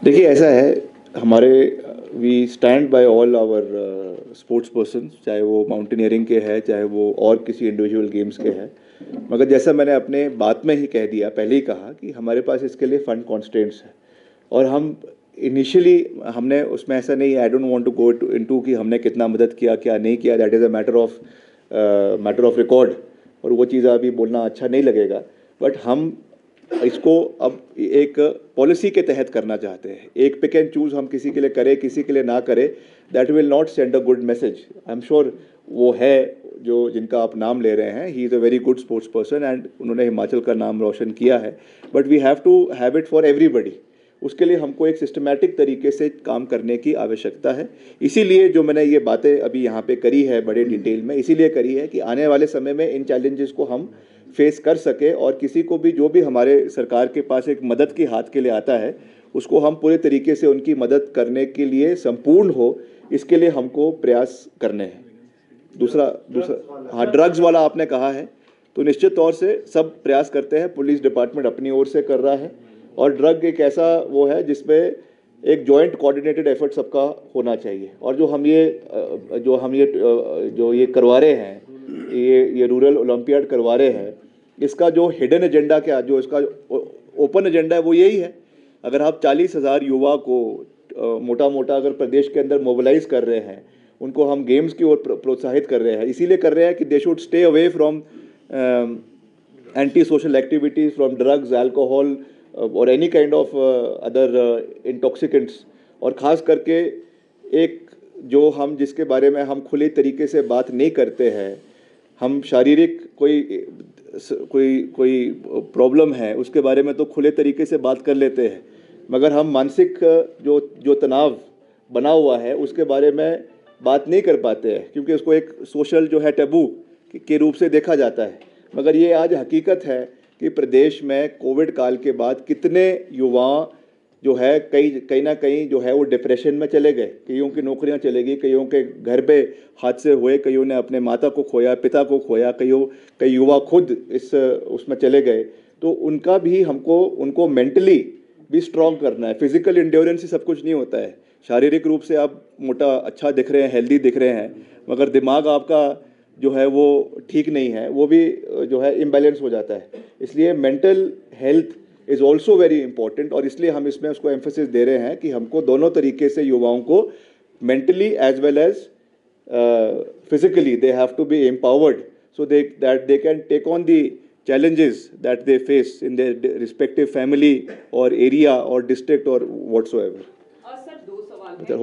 देखिए ऐसा है, हमारे we stand by all our sports person, चाहे वो माउंटेनियरिंग के हैं, चाहे वो और किसी इंडिविजुअल गेम्स के हैं। मगर जैसा मैंने अपने बात में ही कह दिया, पहले ही कहा कि हमारे पास इसके लिए फंड कॉन्स्टेंट्स हैं। और हम इनिशियली हमने उसमें ऐसा नहीं, I don't want to go into कि हमने कितना मदद किया क्या नहीं किया, that is a matter of record, और वो चीज़ अभी बोलना अच्छा नहीं लगेगा। बट हम इसको अब एक पॉलिसी के तहत करना चाहते हैं। एक पिक एंड चूज़ हम किसी के लिए करें, किसी के लिए ना करें, that will not send a good message. I am sure वो है जो जिनका आप नाम ले रहे हैं, he is a very good sports person and उन्होंने हिमाचल का नाम रोशन किया है। But we have to have it for everybody. उसके लिए हमको एक सिस्टमैटिक तरीके से काम करने की आवश्यकता है। इसीलिए जो मैंने ये बातें अभी यहाँ पे करी है बड़े डिटेल में, इसीलिए करी है कि आने वाले समय में इन चैलेंजेस को हम फेस कर सके, और किसी को भी जो भी हमारे सरकार के पास एक मदद के हाथ के लिए आता है, उसको हम पूरे तरीके से उनकी मदद करने के लिए संपूर्ण हो, इसके लिए हमको प्रयास करने हैं। दूसरा हाँ, ड्रग्स वाला आपने कहा है, तो निश्चित तौर से सब प्रयास करते हैं, पुलिस डिपार्टमेंट अपनी ओर से कर रहा है। और ड्रग एक ऐसा वो है जिसमें एक जॉइंट कोऑर्डिनेटेड एफर्ट सबका होना चाहिए। और जो ये करवा रहे हैं, ये रूरल ओलंपियाड करवा रहे हैं, इसका जो हिडन एजेंडा क्या, जो इसका ओपन एजेंडा है, वो यही है। अगर आप 40,000 युवा को मोटा मोटा अगर प्रदेश के अंदर मोबिलाइज कर रहे हैं, उनको हम गेम्स की ओर प्रोत्साहित कर रहे हैं, इसीलिए कर रहे हैं कि they should stay away from anti social activities, from drugs, alcohol और any kind of other intoxicants. और ख़ास करके एक जो हम जिसके बारे में हम खुले तरीके से बात नहीं करते हैं, हम शारीरिक कोई प्रॉब्लम है उसके बारे में तो खुले तरीके से बात कर लेते हैं, मगर हम मानसिक जो तनाव बना हुआ है उसके बारे में बात नहीं कर पाते हैं, क्योंकि उसको एक सोशल जो है टैबू के रूप से देखा जाता है। मगर ये आज हकीकत है कि प्रदेश में कोविड काल के बाद कितने युवा जो है कहीं ना कहीं जो है वो डिप्रेशन में चले गए। कईयों की नौकरियां चले गई, कईयों के घर पे हादसे हुए, कईयों ने अपने माता को खोया, पिता को खोया, कई युवा खुद उसमें चले गए। तो उनका भी हमको उनको मेंटली भी स्ट्रॉन्ग करना है। फिजिकल इंड्योरेंस से सब कुछ नहीं होता है। शारीरिक रूप से आप मोटा अच्छा दिख रहे हैं, हेल्दी दिख रहे हैं, मगर दिमाग आपका जो है वो ठीक नहीं है, वो भी जो है इम्बैलेंस हो जाता है। इसलिए mental health is also very important, और इसलिए हम इसमें उसको एम्फोसिस दे रहे हैं कि हमको दोनों तरीके से युवाओं को mentally as well as physically they have to be empowered, so that they can take on the challenges that they face in their respective family or area or district or whatsoever.